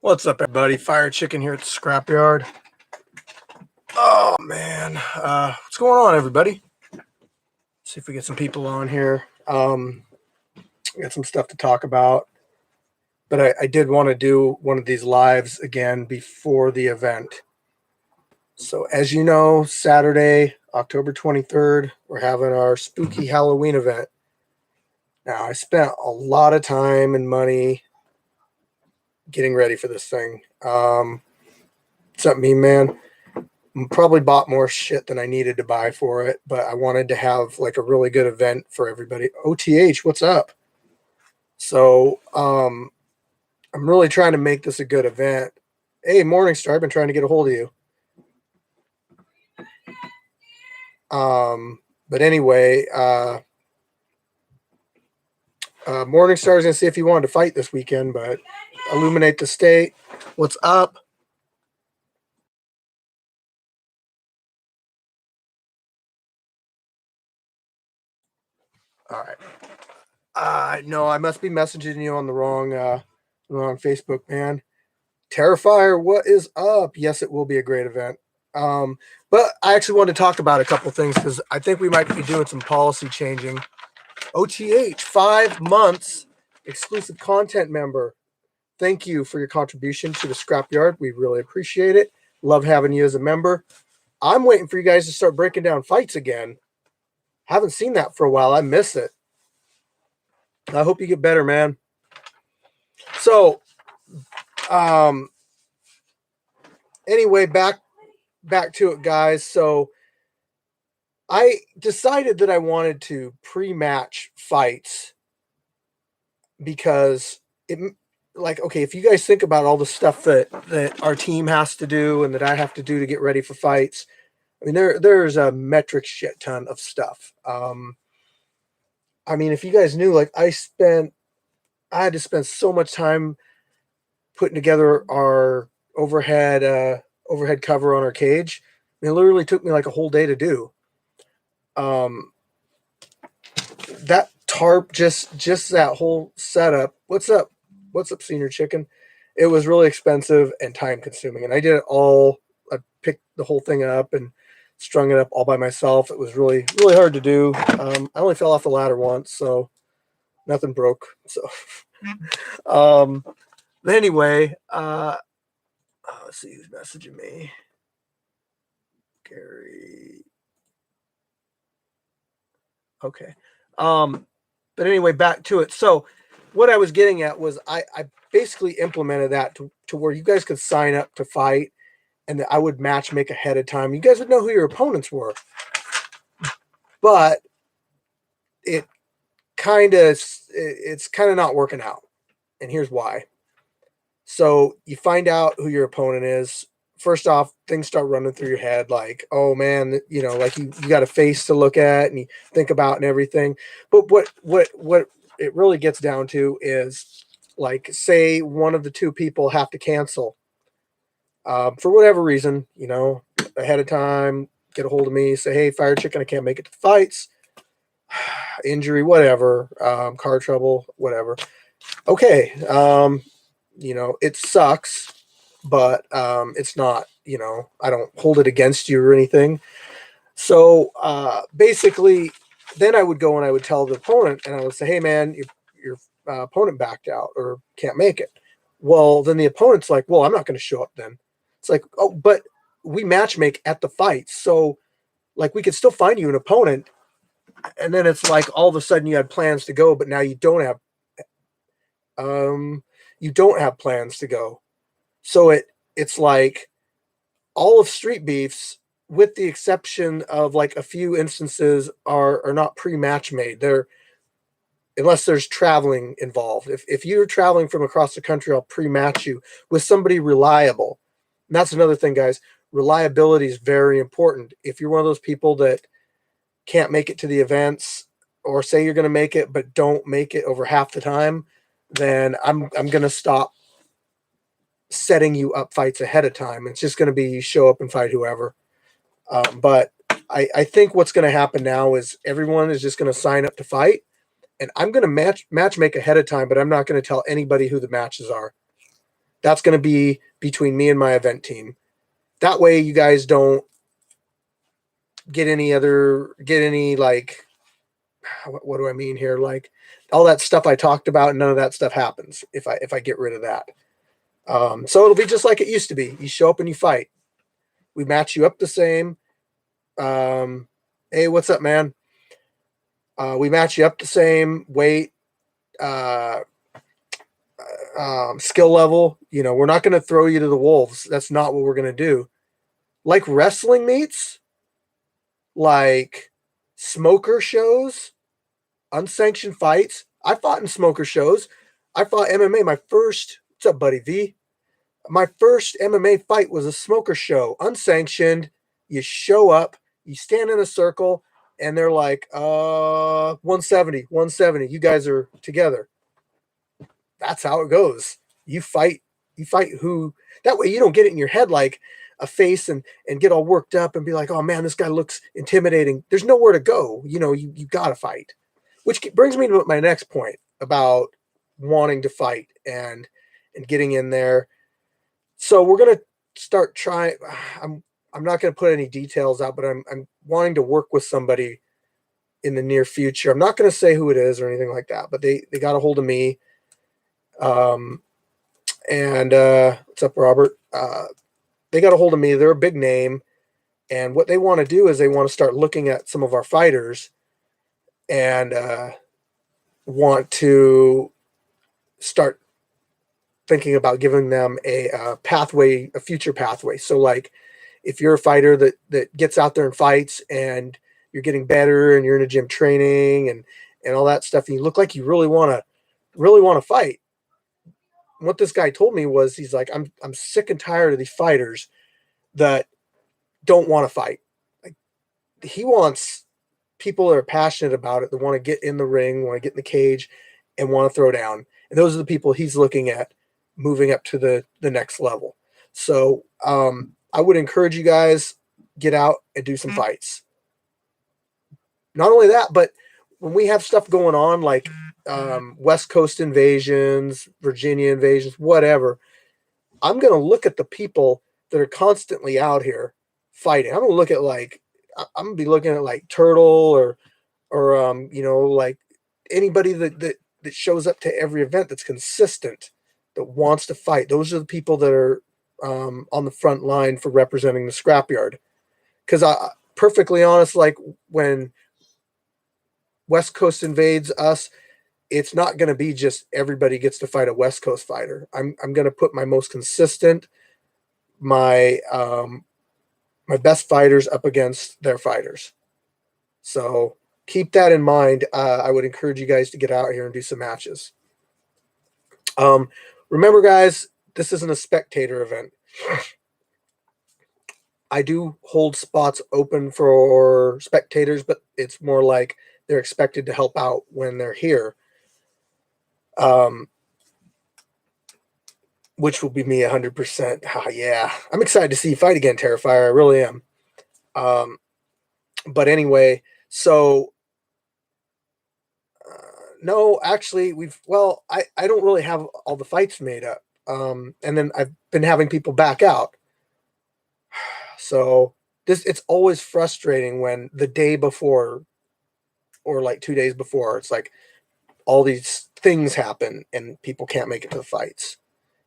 What's up, everybody? Fire Chicken here at the Scrapyard. Oh, man. What's going on, everybody? See if we get some people on here. Got some stuff to talk about. But I did want to do one of these lives again before the event. So, as you know, Saturday, October 23rd, we're having our spooky Halloween event. Now, I spent a lot of time and money getting ready for this thing. What's up, me, man? Probably bought more shit than I needed to buy for it, but I wanted to have like a really good event for everybody. OTH, what's up? So I'm really trying to make this a good event. Hey, Morningstar, I've been trying to get a hold of you. But anyway, Morningstar is gonna see if he wanted to fight this weekend, but Illuminate the State, what's up? All right. No, I must be messaging you on the wrong Facebook, man. Terrifier, what is up? Yes, it will be a great event. But I actually want to talk about a couple things because I think we might be doing some policy changing. OTH, 5 months exclusive content member. Thank you for your contribution to the Scrapyard. We really appreciate it. Love having you as a member. I'm waiting for you guys to start breaking down fights again. Haven't seen that for a while. I miss it. I hope you get better, man. So, anyway, back to it, guys. So I decided that I wanted to pre-match fights because it, like, okay, if you guys think about all the stuff that our team has to do and that I have to do to get ready for fights, I mean, there's a metric shit ton of stuff. I mean, if you guys knew, like, I had to spend so much time putting together our overhead cover on our cage. I mean, it literally took me like a whole day to do. That tarp, just that whole setup. What's up, Senior Chicken? It was really expensive and time consuming, and I did it all. I picked the whole thing up and strung it up all by myself. It was really hard to do. I only fell off the ladder once, so nothing broke. So, but anyway, let's see who's messaging me. Gary. Okay. But anyway, back to it. So what I was getting at was I basically implemented that to where you guys could sign up to fight and I would match make ahead of time. You guys would know who your opponents were. But it's kind of not working out. And here's why. So you find out who your opponent is. First off, things start running through your head like, oh man, you know, like you got a face to look at and you think about and everything. But what it really gets down to is, like, say one of the two people have to cancel for whatever reason, you know, ahead of time, get a hold of me, say, hey, Fire Chicken, I can't make it to the fights, injury, whatever, car trouble, whatever. Okay, you know, it sucks, but it's not, you know, I don't hold it against you or anything. So basically, then I would go and I would tell the opponent and I would say, hey, man, your opponent backed out or can't make it. Well, then the opponent's like, well, I'm not going to show up then. It's like, oh, but we match make at the fight. So, like, we could still find you an opponent. And then it's like all of a sudden you had plans to go, but now you don't have plans to go. So it's like all of Street Beefs, with the exception of like a few instances, are not pre-match made. They're, unless there's traveling involved. If you're traveling from across the country, I'll pre-match you with somebody reliable. And that's another thing, guys. Reliability is very important. If you're one of those people that can't make it to the events, or say you're going to make it but don't make it over half the time, then I'm going to stop setting you up fights ahead of time. It's just going to be you show up and fight whoever. But I think what's going to happen now is everyone is just going to sign up to fight, and I'm going to match make ahead of time, but I'm not going to tell anybody who the matches are. That's going to be between me and my event team. That way you guys don't get any like, what do I mean here? Like all that stuff I talked about, none of that stuff happens if I get rid of that. So it'll be just like it used to be. You show up and you fight. We match you up the same. Hey, what's up, man? We match you up the same weight, uh, skill level. You know, we're not going to throw you to the wolves. That's not what we're going to do. Like wrestling meets, like smoker shows, unsanctioned fights. I fought in smoker shows. I fought MMA. My first, what's up, buddy V? My first MMA fight was a smoker show, unsanctioned. You show up, you stand in a circle, and they're like, 170, 170. You guys are together. That's how it goes. You fight who, that way you don't get it in your head like a face and get all worked up and be like, oh man, this guy looks intimidating. There's nowhere to go. You know, you gotta fight. Which brings me to my next point about wanting to fight and getting in there. So we're gonna start trying. I'm not gonna put any details out, but I'm wanting to work with somebody in the near future. I'm not gonna say who it is or anything like that, but they got a hold of me. And what's up, Robert? They got a hold of me. They're a big name, and what they want to do is they want to start looking at some of our fighters and want to start thinking about giving them a pathway, a future pathway. So like if you're a fighter that gets out there and fights and you're getting better and you're in a gym training and all that stuff, and you look like you really want to fight. What this guy told me was, he's like, I'm sick and tired of these fighters that don't want to fight. Like he wants people that are passionate about it, that want to get in the ring, want to get in the cage, and want to throw down. And those are the people he's looking at moving up to the next level. So I would encourage you guys, get out and do some fights. Not only that, but when we have stuff going on like West Coast invasions, Virginia invasions, whatever, I'm going to look at the people that are constantly out here fighting. I'm going to look at like, I'm going to be looking at like Turtle or you know, like anybody that shows up to every event that's consistent, that wants to fight. Those are the people that are on the front line for representing the scrapyard. Because I perfectly honest, like when West Coast invades us, it's not going to be just everybody gets to fight a West Coast fighter. I'm going to put my most consistent, my my best fighters up against their fighters. So keep that in mind. I would encourage you guys to get out here and do some matches. Remember, guys, this isn't a spectator event. I do hold spots open for spectators, but it's more like they're expected to help out when they're here. Which will be me 100%. Oh, yeah, I'm excited to see you fight again, Terrifier. I really am. But anyway, so no, actually, I don't really have all the fights made up. And then I've been having people back out. So it's always frustrating when the day before or like 2 days before, it's like all these things happen and people can't make it to the fights.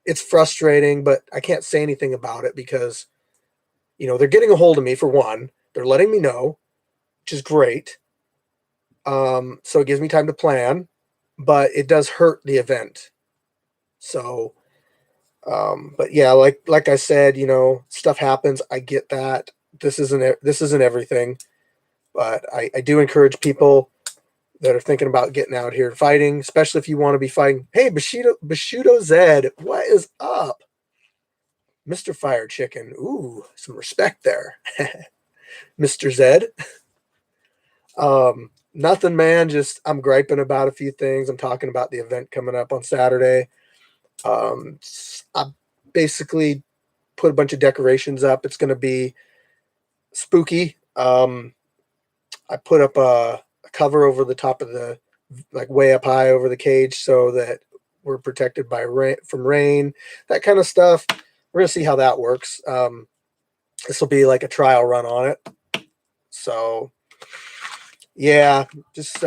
It's frustrating, but I can't say anything about it because, you know, they're getting a hold of me for one. They're letting me know, which is great. So it gives me time to plan, but it does hurt the event. So, but yeah, like I said, you know, stuff happens. I get that. This isn't everything, but I do encourage people that are thinking about getting out here and fighting, especially if you want to be fighting. Hey, Bushido Zed, what is up? Mr. Fire Chicken. Ooh, some respect there. Mr. Zed. Nothing, man. Just I'm griping about a few things. I'm talking about the event coming up on Saturday. I basically put a bunch of decorations up. It's going to be spooky. I put up a cover over the top of the, like way up high over the cage, so that we're protected by rain, from rain, that kind of stuff. We're gonna see how that works. This will be like a trial run on it. So yeah, just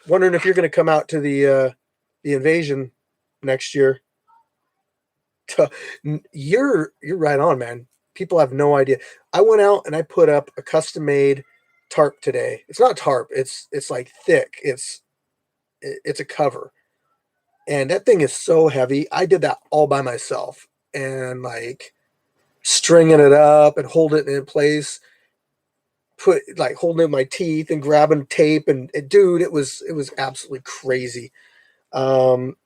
wondering if you're gonna come out to the invasion next year. You're right on, man. People have no idea. I went out and I put up a custom made tarp today. It's not tarp. It's like thick. It's a cover, and that thing is so heavy. I did that all by myself, and like stringing it up and holding it in place, put like holding it in my teeth and grabbing tape, and dude, it was absolutely crazy. Um,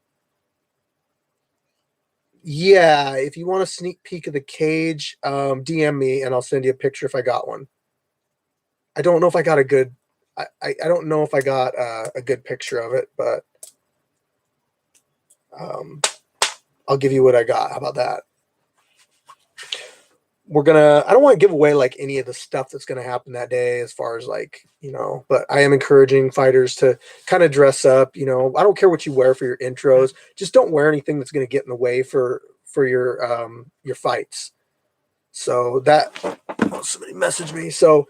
yeah, if you want a sneak peek of the cage, DM me and I'll send you a picture if I got one. I don't know if I got a good. I don't know if I got a good picture of it, but um, I'll give you what I got. How about that? I don't want to give away like any of the stuff that's going to happen that day as far as like, but I am encouraging fighters to kind of dress up. I don't care what you wear for your intros. Just don't wear anything that's going to get in the way for your fights. So somebody messaged me. So,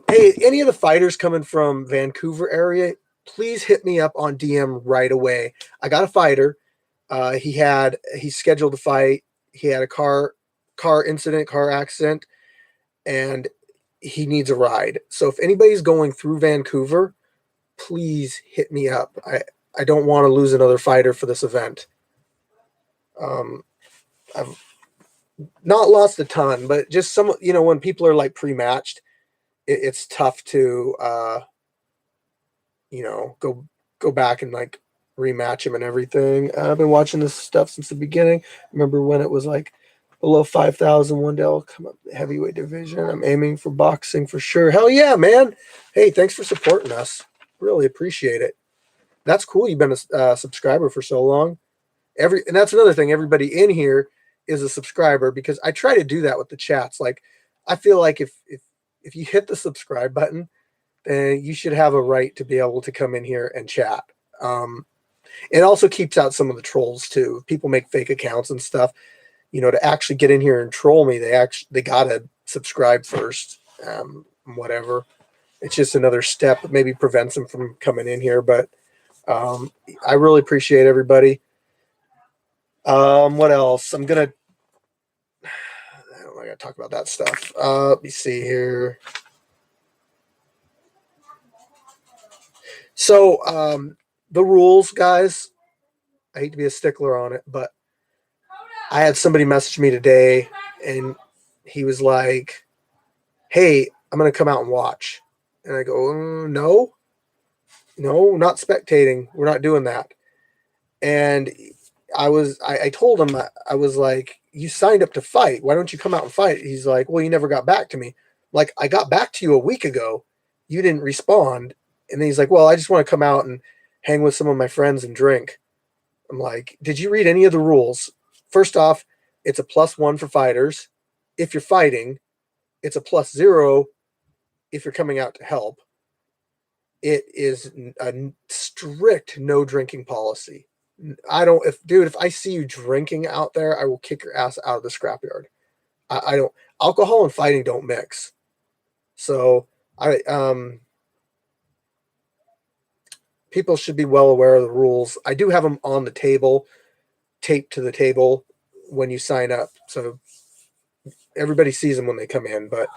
hey, any of the fighters coming from Vancouver area, please hit me up on DM right away. I got a fighter. He's scheduled to fight. He had a car incident, car accident, and he needs a ride. So if anybody's going through Vancouver, please hit me up. I don't want to lose another fighter for this event. I've not lost a ton, but just some, when people are like pre-matched, it's tough to, go back and like rematch him and everything. I've been watching this stuff since the beginning. Remember when it was like below 5,000 one day I'll come up heavyweight division. I'm aiming for boxing for sure. Hell yeah, man. Hey, thanks for supporting us. Really appreciate it. That's cool. You've been a subscriber for so long. And that's another thing. Everybody in here is a subscriber because I try to do that with the chats. Like, I feel like if you hit the subscribe button, then you should have a right to be able to come in here and chat. It also keeps out some of the trolls too. If people make fake accounts and stuff, to actually get in here and troll me, they gotta subscribe first. Whatever. It's just another step that maybe prevents them from coming in here. But I really appreciate everybody. What else? I gotta talk about that stuff. Let me see here. So the rules, guys. I hate to be a stickler on it, but I had somebody message me today, and he was like, "Hey, I'm going to come out and watch." And I go, "No, not spectating. We're not doing that." And I told him, I was like, "You signed up to fight. Why don't you come out and fight?" He's like, "Well, you never got back to me." Like, I got back to you a week ago. You didn't respond. And then he's like, "Well, I just want to come out and hang with some of my friends and drink." I'm like, "Did you read any of the rules? First off, it's a +1 for fighters. If you're fighting, it's a +0 if you're coming out to help. It is a strict no drinking policy. If I see you drinking out there, I will kick your ass out of the scrapyard. I don't, alcohol and fighting don't mix. So people should be well aware of the rules. I do have them on the table, taped to the table when you sign up. So everybody sees them when they come in, but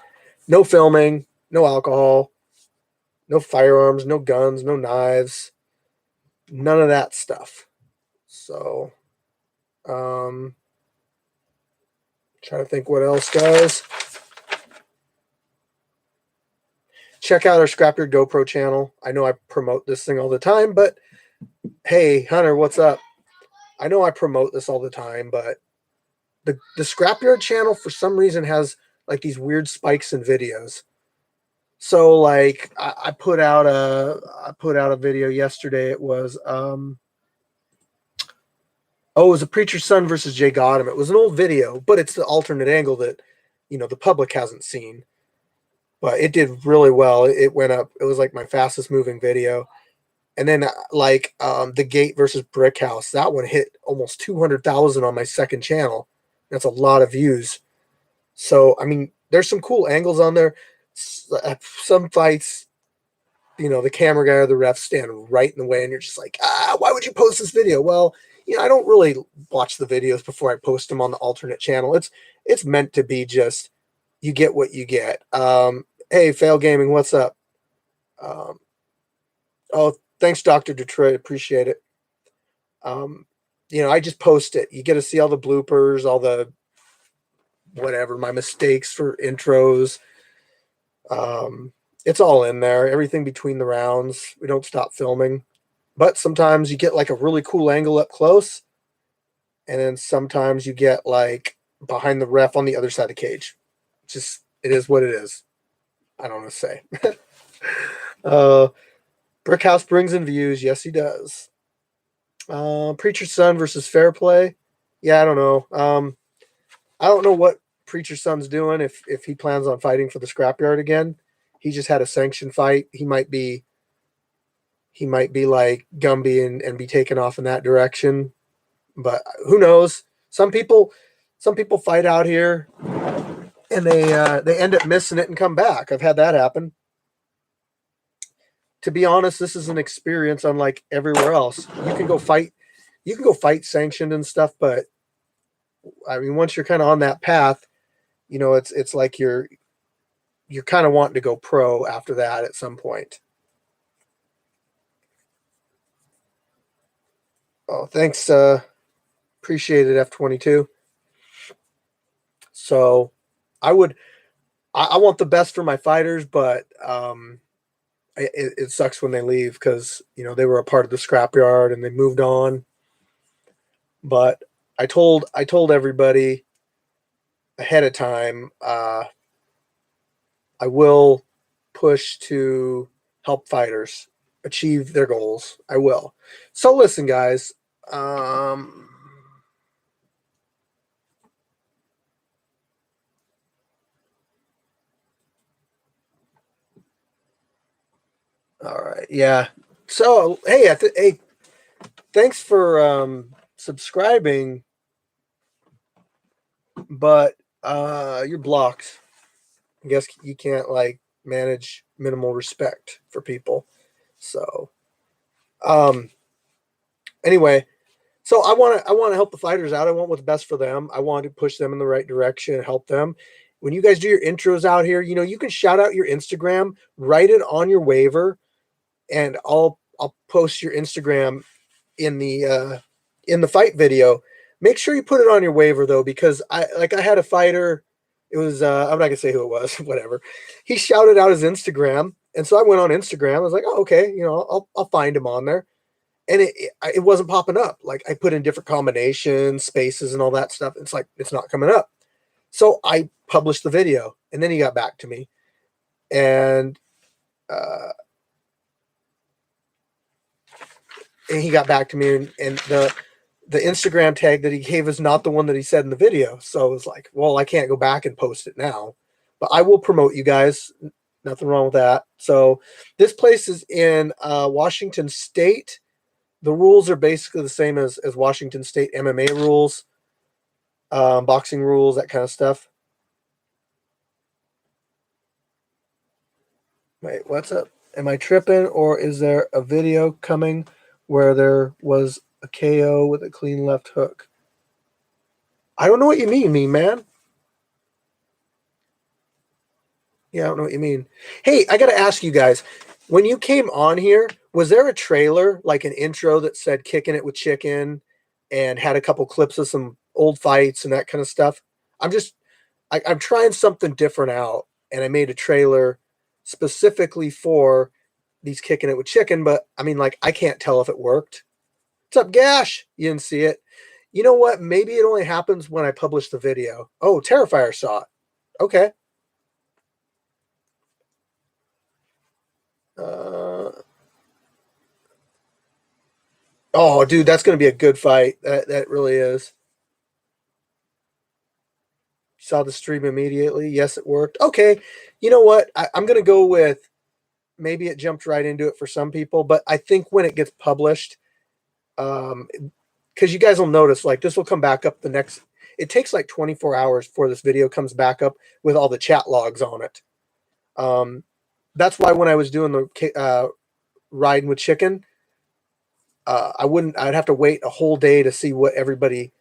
no filming, no alcohol, no firearms, no guns, no knives, none of that stuff. So, trying to think what else, guys. Check out our Scrapyard GoPro channel. I know I promote this thing all the time, but hey, Hunter, what's up? I know I promote this all the time, but the Scrapyard channel for some reason has like these weird spikes in videos. So like I put out a video yesterday. It was it was a Preacher's Son versus Jay Gotham. It was an old video, but it's the alternate angle that the public hasn't seen. But it did really well. It went up. It was like my fastest moving video. And then the Gate versus Brick House, that one hit almost 200,000 on my second channel. That's a lot of views. So I mean, there's some cool angles on there. Some fights, the camera guy or the ref stand right in the way, and you're just like, why would you post this video? Well, I don't really watch the videos before I post them on the alternate channel. It's meant to be just you get what you get. Hey, Fail Gaming, what's up? Um, oh, thanks, Dr. Detroit. Appreciate it. I just post it. You get to see all the bloopers, all the whatever, my mistakes for intros. It's all in there. Everything between the rounds. We don't stop filming. But sometimes you get like a really cool angle up close. And then sometimes you get like behind the ref on the other side of the cage. It is what it is. I don't know what to say. Brickhouse brings in views. Yes, he does. Preacher's Son versus Fair Play. Yeah, I don't know. I don't know what Preacher's Son's doing if he plans on fighting for the Scrapyard again. He just had a sanctioned fight. He might be like Gumby and be taken off in that direction. But who knows? Some people fight out here and they end up missing it and come back. I've had that happen. To be honest, this is an experience unlike everywhere else. You can go fight sanctioned and stuff, but I mean, once you're kind of on that path, it's like you're kind of wanting to go pro after that at some point. Oh, thanks. Appreciate it, F22. So I want the best for my fighters, but it sucks when they leave because they were a part of the Scrapyard and they moved on. But I told everybody ahead of time, I will push to help fighters achieve their goals. I will. So listen, guys. All right. Yeah. So hey, hey, thanks for subscribing, but you're blocked. I guess you can't like manage minimal respect for people. So anyway, so I want to help the fighters out. I want what's best for them. I want to push them in the right direction and help them. When you guys do your intros out here, you can shout out your Instagram, write it on your waiver, and I'll post your Instagram in the fight video. Make sure you put it on your waiver though, because I had a fighter. It was I'm not gonna say who it was. Whatever. He shouted out his Instagram, and so I went on Instagram. I was like, oh, okay, I'll find him on there, and it wasn't popping up. Like I put in different combinations, spaces, and all that stuff. It's like it's not coming up. So I published the video, and then he got back to me, and he got back to me, and the Instagram tag that he gave is not the one that he said in the video. So it was like, well, I can't go back and post it now, but I will promote you guys. Nothing wrong with that. So this place is in Washington State. The rules are basically the same as Washington State MMA rules, boxing rules, that kind of stuff. Wait, what's up? Am I tripping, or is there a video coming where there was a KO with a clean left hook? I don't know what you mean, man. Yeah, I don't know what you mean. Hey, I got to ask you guys, when you came on here, was there a trailer, like an intro that said Kicking It with Chicken and had a couple clips of some old fights and that kind of stuff? I'm trying something different out, and I made a trailer specifically for these Kicking It with Chicken, but I mean, like, I can't tell if it worked. What's up, Gash? You didn't see it. You know what? Maybe it only happens when I publish the video. Oh, Terrifier saw it. Okay. Oh, dude, that's going to be a good fight. That really is. Saw the stream immediately. Yes, it worked. Okay. You know what? I'm going to go with maybe it jumped right into it for some people, but I think when it gets published, because you guys will notice, like, this will come back up the next. It takes like 24 hours before this video comes back up with all the chat logs on it. That's why when I was doing the riding with Chicken, I'd have to wait a whole day to see what everybody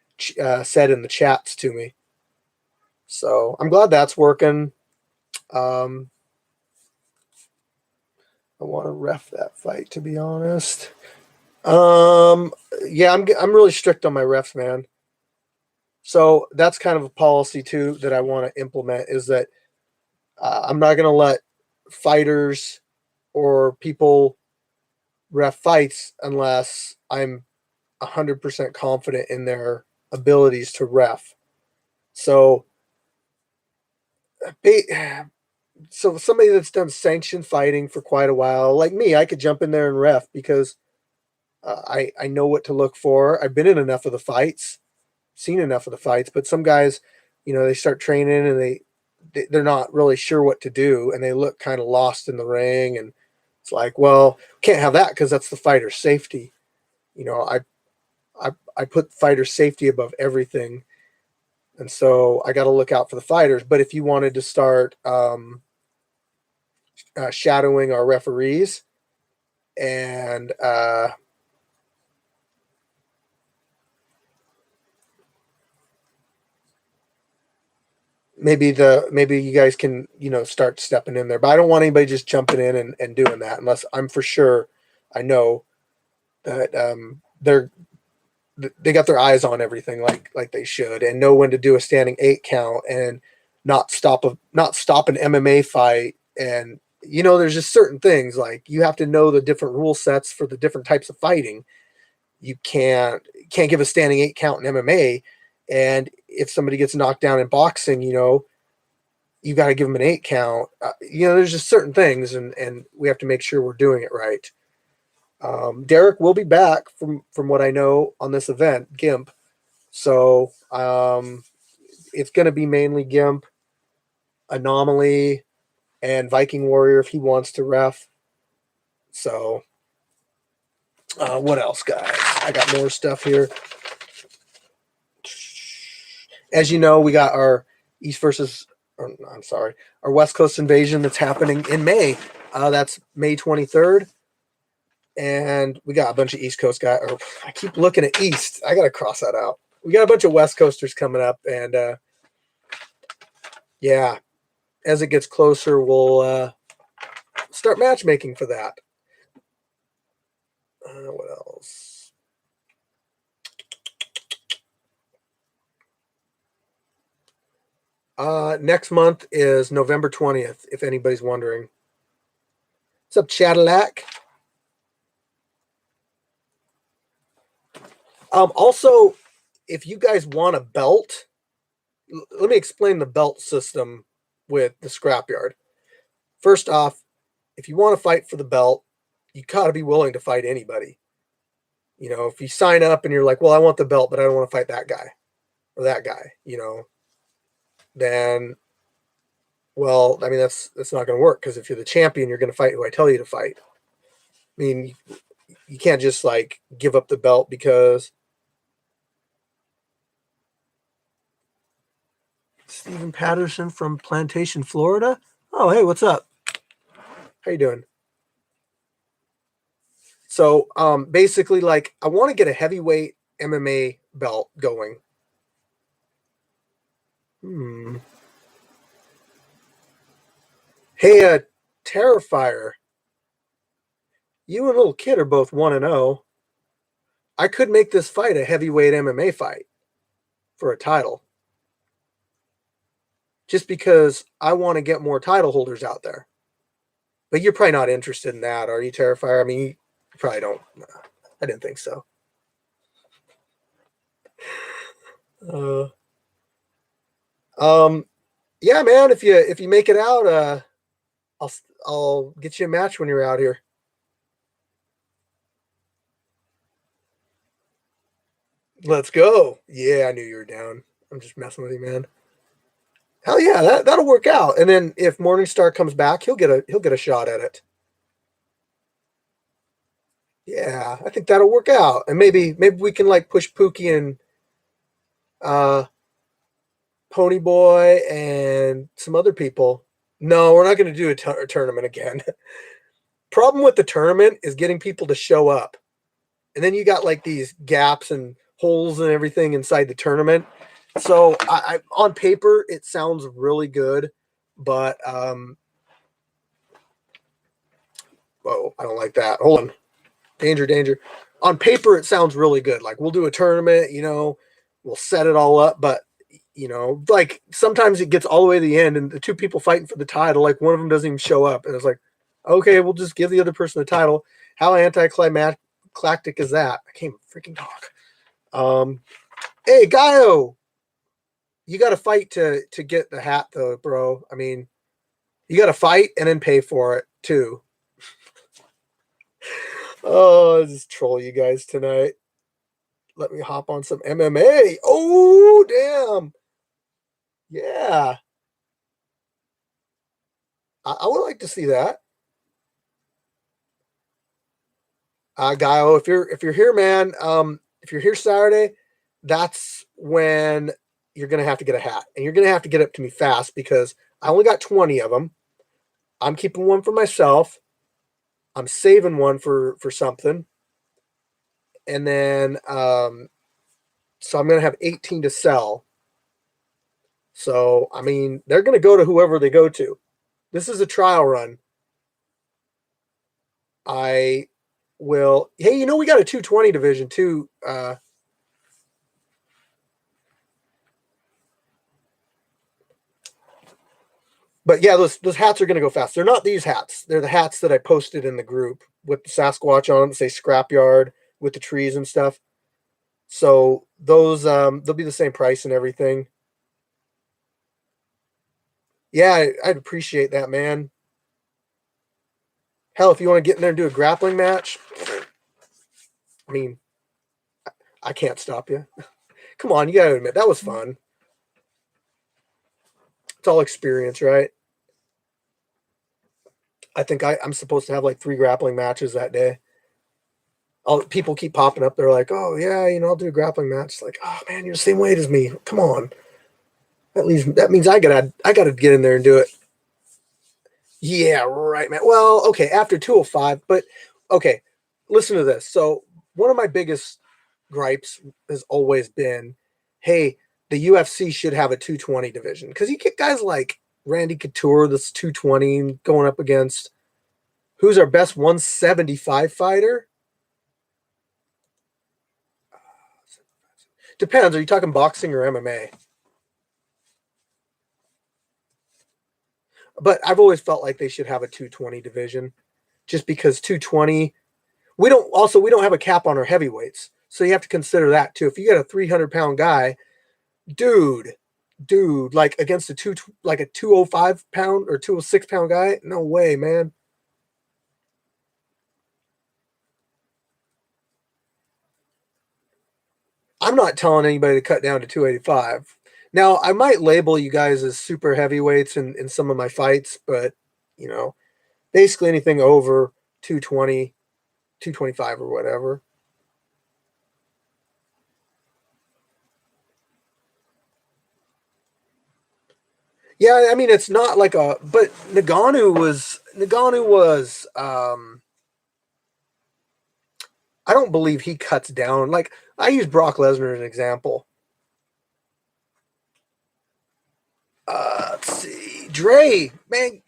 said in the chats to me. So I'm glad that's working. I want to ref that fight, to be honest. Yeah, I'm really strict on my refs, man. So that's kind of a policy too that I want to implement, is that I'm not going to let fighters or people ref fights unless I'm 100% confident in their abilities to ref. So, so somebody that's done sanctioned fighting for quite a while, like me, I could jump in there and ref because I know what to look for. I've been in enough of the fights, seen enough of the fights. But some guys, they start training and they're not really sure what to do, and they look kind of lost in the ring. And it's like, well, can't have that because that's the fighter's safety. I put fighter safety above everything, and so I got to look out for the fighters. But if you wanted to start shadowing our referees and maybe you guys can start stepping in there, but I don't want anybody just jumping in and doing that unless I'm for sure I know that they got their eyes on everything like they should, and know when to do a standing 8 count and not stop an MMA fight. And there's just certain things, like you have to know the different rule sets for the different types of fighting. You can't give a standing 8 count in MMA, and if somebody gets knocked down in boxing, you got to give them an 8 count. There's just certain things, and we have to make sure we're doing it right. Derek will be back from what I know on this event, GIMP. So it's going to be mainly GIMP, Anomaly, and Viking Warrior if he wants to ref. So what else, guys? I got more stuff here. As you know, we got our our West Coast invasion that's happening in May. That's May 23rd. And we got a bunch of East Coast guys. Or I keep looking at East. I got to cross that out. We got a bunch of West Coasters coming up. And yeah, as it gets closer, we'll start matchmaking for that. What else? Next month is November 20th, if anybody's wondering. What's up, Cadillac? Also, if you guys want a belt, let me explain the belt system with the Scrapyard. First off, if you want to fight for the belt, you got to be willing to fight anybody. If you sign up and you're like, well, I want the belt, but I don't want to fight that guy or that guy, then, well, I mean, that's not going to work, because if you're the champion, you're going to fight who I tell you to fight. I mean, you can't just like give up the belt because Stephen Patterson from Plantation, Florida. Oh, hey, what's up? How you doing? So basically, like, I want to get a heavyweight MMA belt going. Hey, Terrifier, you and Little Kid are both 1-0. I could make this fight a heavyweight MMA fight for a title, just because I want to get more title holders out there. But you're probably not interested in that, are you, Terrifier? I mean, you probably don't. I didn't think so. Yeah, man. If you make it out, I'll get you a match when you're out here. Let's go. Yeah, I knew you were down. I'm just messing with you, man. Hell yeah, that'll work out. And then if Morningstar comes back, he'll get a shot at it. Yeah, I think that'll work out, and maybe we can like push Pookie and uh, Ponyboy and some other people. No, we're not going to do a tournament again. Problem with the tournament is getting people to show up, and then you got like these gaps and holes and everything inside the tournament. So I on paper it sounds really good, but whoa, I don't like that. Hold on, danger, danger. On paper it sounds really good. Like we'll do a tournament, we'll set it all up, but like sometimes it gets all the way to the end and the two people fighting for the title, like one of them doesn't even show up, and it's like, okay, we'll just give the other person the title. How anticlimactic is that? I can't freaking talk. Hey, Gaio, you got to fight to get the hat, though, bro. I mean, you got to fight and then pay for it too. Oh, I'll just troll you guys tonight. Let me hop on some MMA. Oh, damn. Yeah. I would like to see that. Gaio, if you're here, man, if you're here Saturday, that's when you're gonna have to get a hat, and you're gonna have to get up to me fast because I only got 20 of them. I'm keeping one for myself. I'm saving one for something, and then so I'm gonna have 18 to sell. So I mean, they're gonna go to whoever they go to. This is a trial run. I will. Hey, we got a 220 division too. But yeah, those hats are going to go fast. They're not these hats. They're the hats that I posted in the group with the Sasquatch on them, say Scrapyard with the trees and stuff. So those they'll be the same price and everything. Yeah, I'd appreciate that, man. Hell, if you want to get in there and do a grappling match, I mean, I can't stop you. Come on, you got to admit that was fun. It's all experience, right? I think I'm supposed to have like 3 grappling matches that day. People keep popping up. They're like, "Oh yeah, I'll do a grappling match." It's like, "Oh man, you're the same weight as me. Come on." That means I gotta get in there and do it. Yeah, right, man. Well, okay, after 205, but okay, listen to this. So one of my biggest gripes has always been, hey, the UFC should have a 220 division because you get guys like Randy Couture, this 220 going up against who's our best 175 fighter. Depends. Are you talking boxing or MMA? But I've always felt like they should have a 220 division just because 220 we don't have a cap on our heavyweights. So you have to consider that too. If you get a 300-pound guy, dude, like against a 205-pound or 206-pound guy, no way, man. I'm not telling anybody to cut down to 285. Now, I might label you guys as super heavyweights in some of my fights, but you know, basically anything over 220, 225 or whatever. Yeah, I mean it's not like but Nagano was I don't believe he cuts down. Like I use Brock Lesnar as an example. Let's see, Dre, man,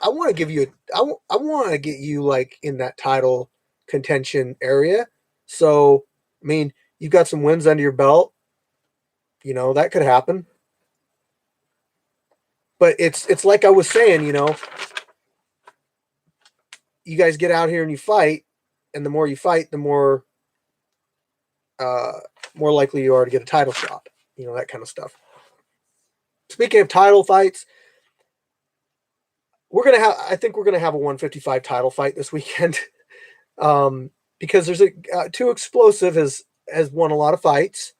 I want to give you I want to get you like in that title contention area. So, I mean, you've got some wins under your belt. That could happen. But it's like I was saying, you guys get out here and you fight, and the more you fight, the uh, more likely you are to get a title shot. That kind of stuff. Speaking of title fights, I think we're gonna have a 155 title fight this weekend. Because there's Too Explosive has won a lot of fights,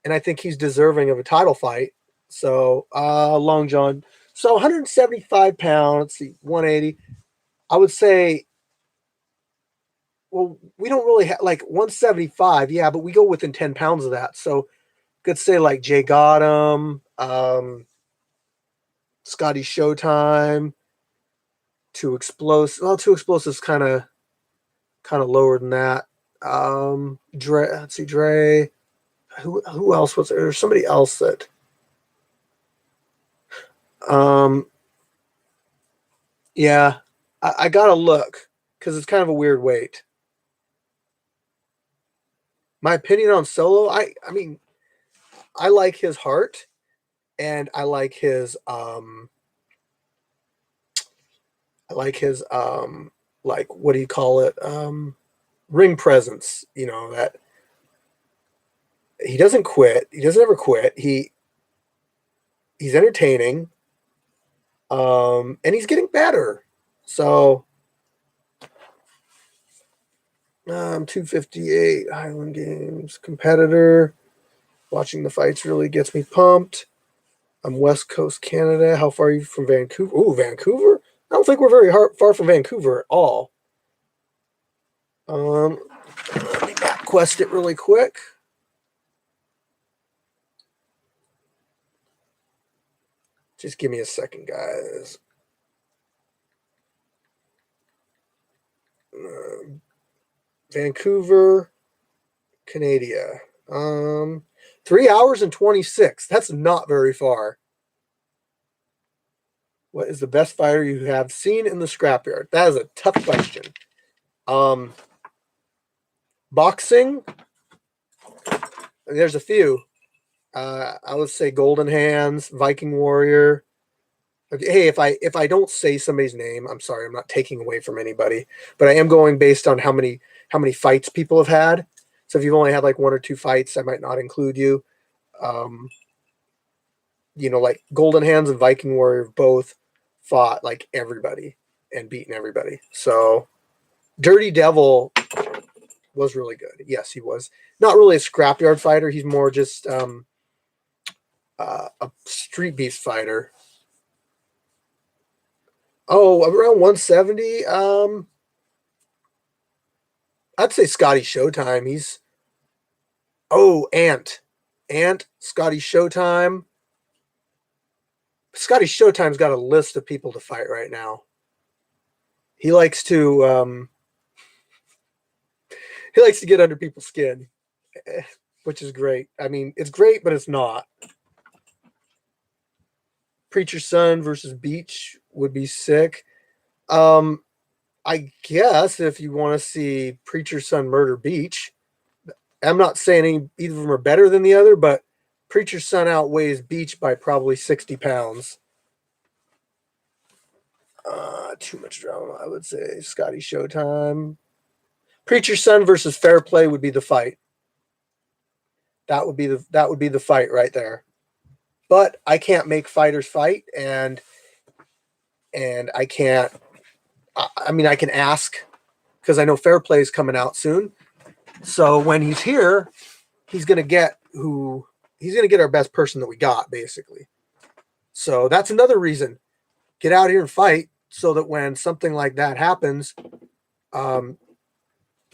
and I think he's deserving of a title fight. So Long John, so 175 pounds, let's see, 180. I would say well, we don't really have like 175, yeah, but we go within 10 pounds of that. So could say like Jay Gotham, Scotty Showtime, Two Explosive. Well, Two Explosives kind of lower than that. Dre, let's see, Dre. Who else was there? There's somebody else that. Um, yeah, I gotta look because it's kind of a weird weight. My opinion on Solo, I mean, I like his heart, and I like his like what do you call it? Ring presence. You know that he doesn't quit. He doesn't ever quit. He's entertaining. And he's getting better. So 258 Highland Games competitor. Watching the fights really gets me pumped. I'm West Coast Canada. How far are you from Vancouver? Ooh, Vancouver? I don't think we're very far from Vancouver at all. Let me back quest it really quick. Just give me a second, guys. Vancouver, Canada. 3 hours and 26. That's not very far. What is the best fighter you have seen in the scrapyard? That is a tough question. Boxing. There's a few. I would say Golden Hands, Viking Warrior. Hey, if I don't say somebody's name, I'm sorry. I'm not taking away from anybody, but I am going based on how many fights people have had. So if you've only had like one or two fights, I might not include you. Um, like Golden Hands and Viking Warrior both fought like everybody and beaten everybody. So Dirty Devil was really good. Yes, he was. Not really a scrapyard fighter. He's more just a street beef fighter. Oh, around 170. I'd say Scotty Showtime. Ant, Scotty Showtime. Scotty Showtime's got a list of people to fight right now. He likes to get under people's skin, which is great. I mean, it's great, but it's not. Preacher's Son versus Beach would be sick. I guess if you want to see Preacher's Son murder Beach, I'm not saying either of them are better than the other, but Preacher's Son outweighs Beach by probably 60 pounds. Too much drama, I would say. Scotty Showtime. Preacher's Son versus Fair Play would be the fight. That would be the fight right there. But I can't make fighters fight, and I can't. I mean, I can ask because I know Fair Play is coming out soon. So when he's here, he's gonna get our best person that we got, basically. So that's another reason. Get out here and fight so that when something like that happens,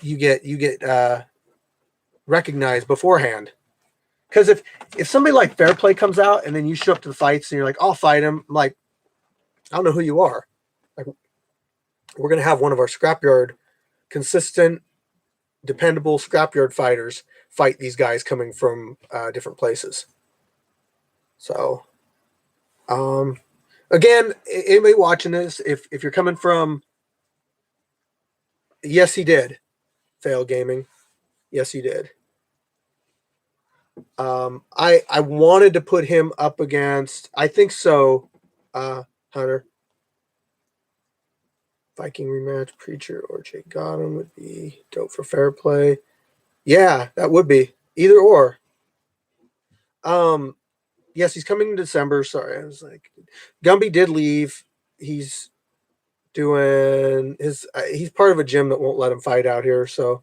you get recognized beforehand. Because if somebody like Fair Play comes out and then you show up to the fights and you're like, I'll fight him, I'm like, I don't know who you are. Like, we're gonna have one of our scrapyard consistent, dependable scrapyard fighters fight these guys coming from different places. So, again, anybody watching this, if you're coming from, yes, he did fail gaming. Yes, he did. I wanted to put him up against. I think so. Hunter. Viking rematch, Preacher or Jake Gotham would be dope for Fair Play. Yeah, that would be either or. Yes, he's coming in December. Sorry, I was like, Gumby did leave. He's doing his. He's part of a gym that won't let him fight out here. So,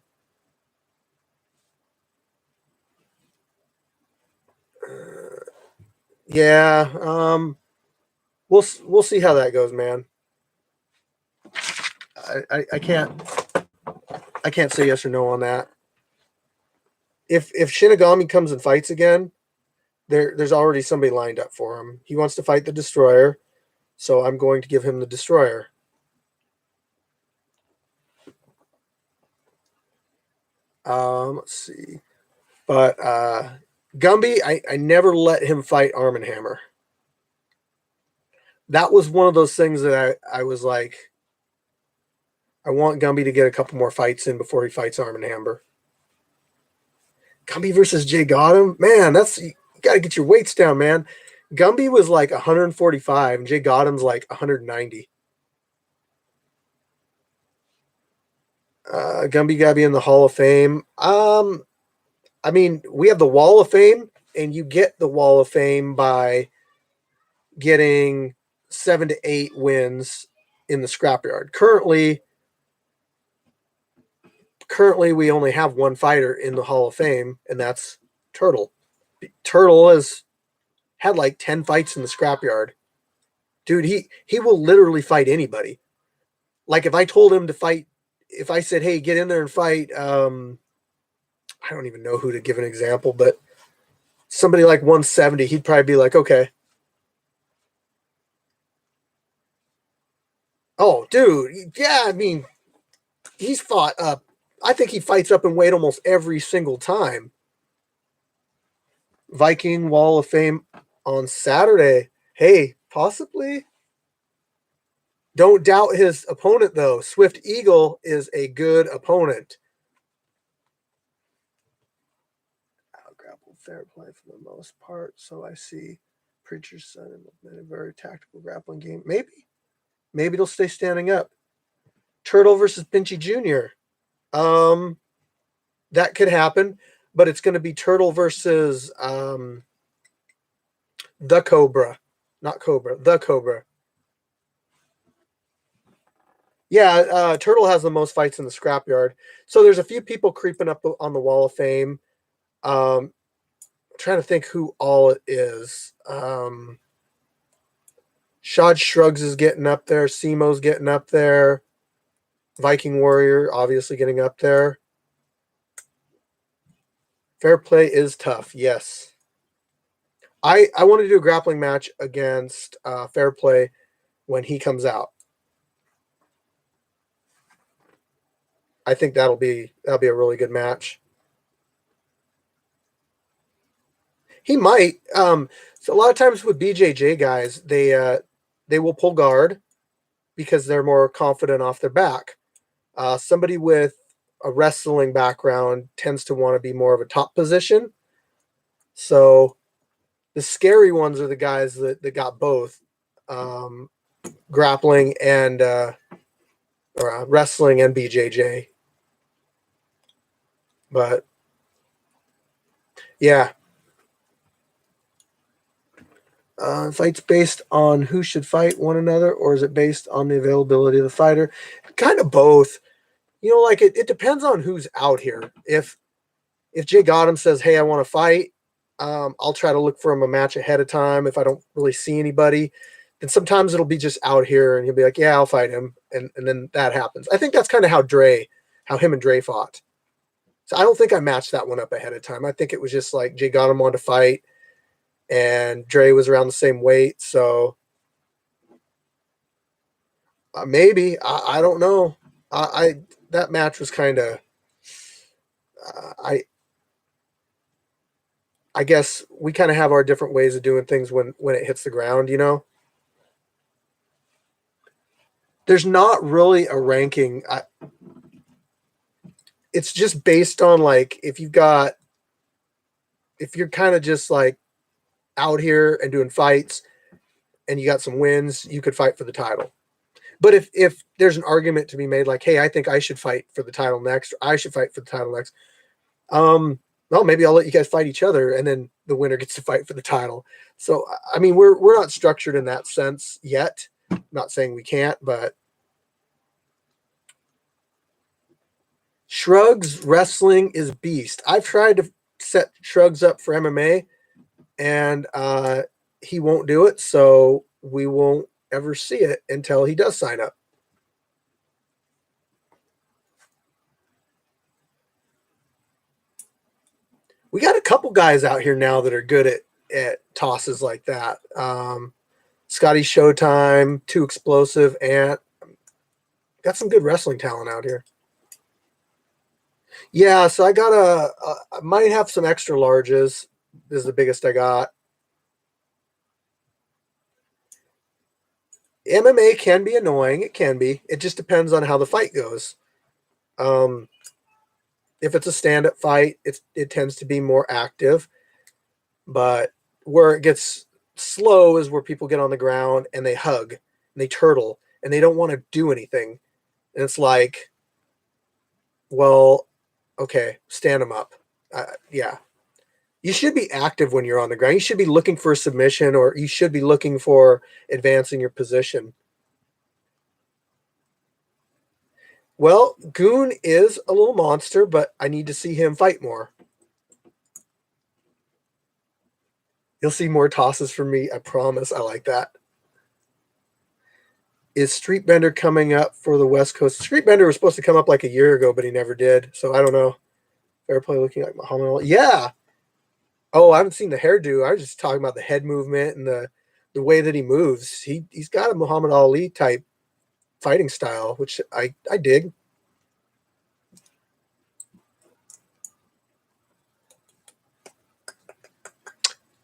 yeah. We'll see how that goes, man. I can't. I can't say yes or no on that. If Shinigami comes and fights again, there's already somebody lined up for him. He wants to fight the Destroyer, so I'm going to give him the Destroyer. Let's see. But Gumby, I never let him fight Arm & Hammer. That was one of those things that I was like, I want Gumby to get a couple more fights in before he fights Arm & Hammer. Gumby versus Jay Gotham? Man, you got to get your weights down, man. Gumby was like 145, and Jay Gotham's like 190. Gumby got to be in the Hall of Fame. I mean, we have the Wall of Fame, and you get the Wall of Fame by getting 7 to 8 wins in the scrapyard. Currently, we only have one fighter in the Hall of Fame, and that's Turtle. Turtle has had like 10 fights in the scrapyard. Dude, he will literally fight anybody. Like if I told him to fight, if I said, hey, get in there and fight, I don't even know who to give an example, but somebody like 170, he'd probably be like, okay. Oh, dude, yeah, I mean, he's fought up. I think he fights up in weight almost every single time. Viking Wall of Fame on Saturday. Hey, possibly. Don't doubt his opponent, though. Swift Eagle is a good opponent. I'll grapple fair play for the most part. So I see Preacher's Son in a very tactical grappling game. Maybe it'll stay standing up. Turtle versus Pinchy Jr. That could happen, but it's going to be Turtle versus the Cobra. Not Cobra, the Cobra. Yeah, Turtle has the most fights in the scrapyard. So there's a few people creeping up on the Wall of Fame. I'm trying to think who all it is. Shad Shrugs is getting up there. Simo's getting up there. Viking Warrior obviously getting up there. Fair play is tough, yes. I want to do a grappling match against Fair Play when he comes out. I think that'll be a really good match. He might. So a lot of times with BJJ guys, they will pull guard because they're more confident off their back. Somebody with a wrestling background tends to want to be more of a top position. So the scary ones are the guys that got both grappling and wrestling and BJJ. But yeah. Fights based on who should fight one another, or is it based on the availability of the fighter? Kind of both. You know, like it depends on who's out here. If Jay Gotham says, hey, I want to fight, I'll try to look for him a match ahead of time. If I don't really see anybody, then sometimes it'll be just out here and he'll be like, yeah, I'll fight him. And then that happens. I think that's kind of how him and Dre fought. So I don't think I matched that one up ahead of time. I think it was just like Jay Gotham wanted to fight and Dre was around the same weight. So maybe, I don't know. That match was kind of, I guess we kind of have our different ways of doing things when it hits the ground, you know? There's not really a ranking. It's just based on like, if you're kind of just like out here and doing fights and you got some wins, you could fight for the title. But if there's an argument to be made, like, hey, I think I should fight for the title next, or I should fight for the title next, well, maybe I'll let you guys fight each other, and then the winner gets to fight for the title. So, I mean, we're not structured in that sense yet. I'm not saying we can't, but Shrugs wrestling is beast. I've tried to set Shrugs up for MMA, and he won't do it, so we won't ever see it until he does sign up. We got a couple guys out here now that are good at tosses like that. Scotty Showtime, Too Explosive, and got some good wrestling talent out here. Yeah, so I might have some extra larges. This is the biggest I got. MMA can be annoying. It can be. It just depends on how the fight goes. Um, if it's a stand-up fight, it tends to be more active. But where it gets slow is where people get on the ground and they hug and they turtle and they don't want to do anything. And it's like, well, okay, stand them up. Yeah. You should be active when you're on the ground. You should be looking for a submission, or you should be looking for advancing your position. Well, Goon is a little monster, but I need to see him fight more. You'll see more tosses from me. I promise. I like that. Is Street Bender coming up for the West Coast? Street Bender was supposed to come up like a year ago, but he never did. So I don't know. Fair play looking like Muhammad Ali. Yeah. Oh, I haven't seen the hairdo. I was just talking about the head movement and the way that he moves. He's got a Muhammad Ali type fighting style, which I dig.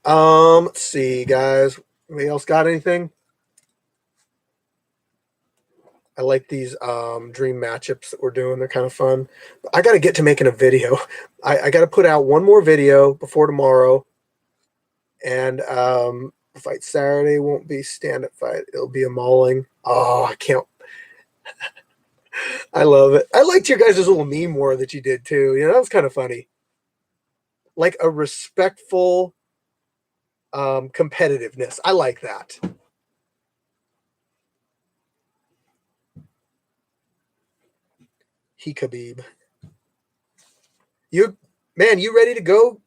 Let's see, guys. Anybody else got anything? I like these dream matchups that we're doing. They're kind of fun. I got to get to making a video. I got to put out one more video before tomorrow. And the fight Saturday won't be stand-up fight. It'll be a mauling. Oh, I can't. I love it. I liked your guys' little meme war that you did too. You know, that was kind of funny. Like a respectful competitiveness. I like that. He Khabib. You man, you ready to go,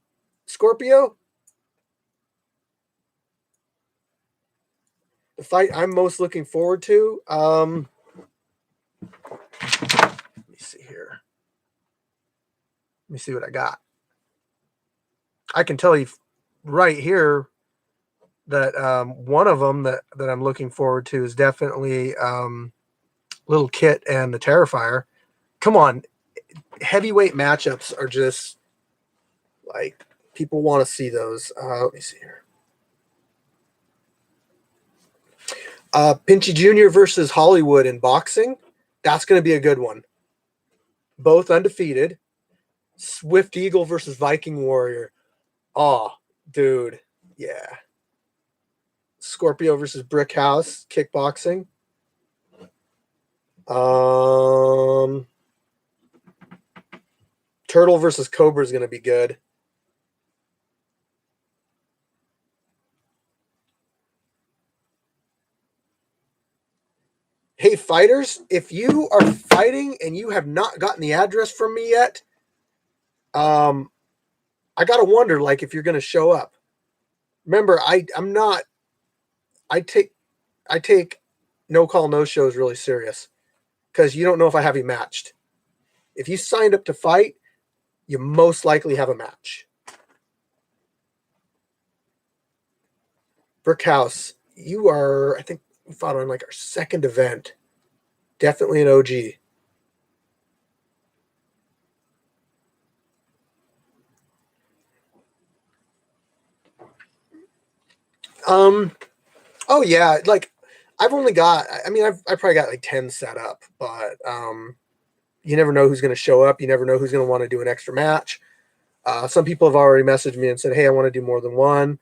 Scorpio? The fight I'm most looking forward to. Let me see here. Let me see what I got. I can tell you right here that one of them that I'm looking forward to is definitely Little Kit and the Terrifier. Come on, heavyweight matchups are just like people want to see those. Let me see here. Pinchy Jr. versus Hollywood in boxing. That's going to be a good one. Both undefeated. Swift Eagle versus Viking Warrior. Oh, dude. Yeah. Scorpio versus Brick House, kickboxing. Turtle versus Cobra is going to be good. Hey, fighters, if you are fighting and you have not gotten the address from me yet, I got to wonder, like, if you're going to show up. Remember, I'm not, I take no call, no shows really serious because you don't know if I have you matched. If you signed up to fight, you most likely have a match. Brick House, you are, I think we fought on like our second event. Definitely an OG. Oh yeah, like I've only got, I mean, I've probably got like 10 set up, but you never know who's going to show up. You never know who's going to want to do an extra match. Some people have already messaged me and said, hey, I want to do more than one.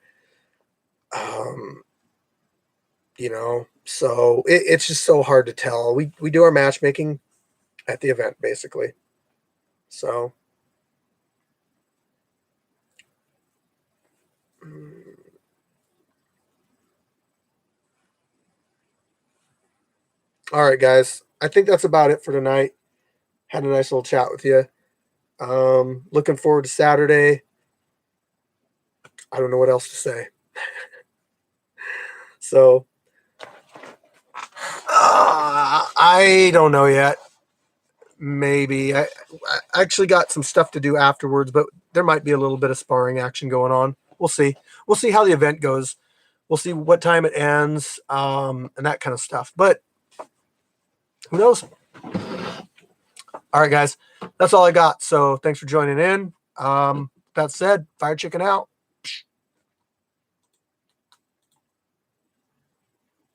You know, so it's just so hard to tell. We do our matchmaking at the event basically. So all right, guys. I think that's about it for tonight. Had a nice little chat with you. Looking forward to Saturday. I don't know what else to say. So I don't know yet. Maybe I actually got some stuff to do afterwards, but there might be a little bit of sparring action going on. We'll see. We'll see how the event goes. We'll see what time it ends, and that kind of stuff. But who knows? All right, guys, that's all I got. So thanks for joining in. That said, Fire Chicken out.